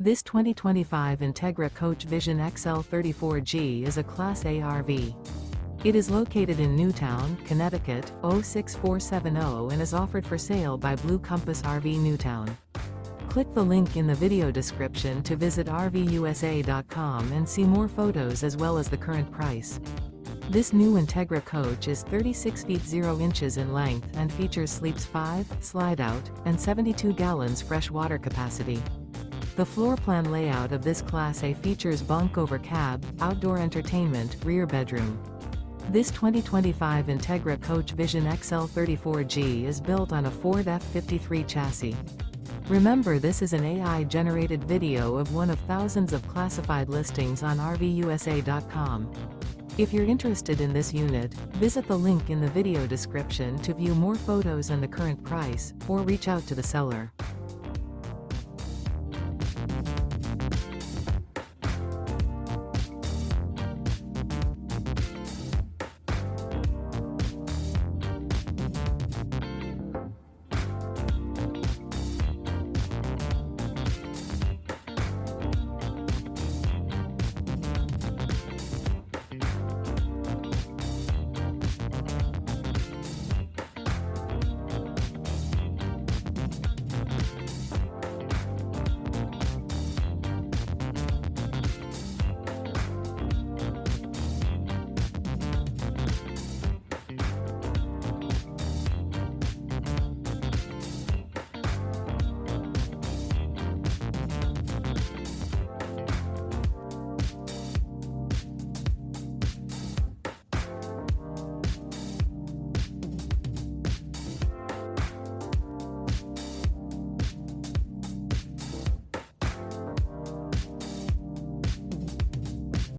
This 2025 Entegra Coach Vision XL 34G is a Class A RV. It is located in Newtown, Connecticut, 06470 and is offered for sale by Blue Compass RV Newtown. Click the link in the video description to visit RVUSA.com and see more photos as well as the current price. This new Entegra Coach is 36 feet 0 inches in length and features sleeps 5, Slideout, and 72 gallons fresh water capacity. The floor plan layout of this Class A features bunk over cab, outdoor entertainment, rear bedroom. This 2025 Entegra Coach Vision XL 34G is built on a Ford F53 chassis. Remember, this is an AI-generated video of one of thousands of classified listings on RVUSA.com. If you're interested in this unit, visit the link in the video description to view more photos and the current price, or reach out to the seller.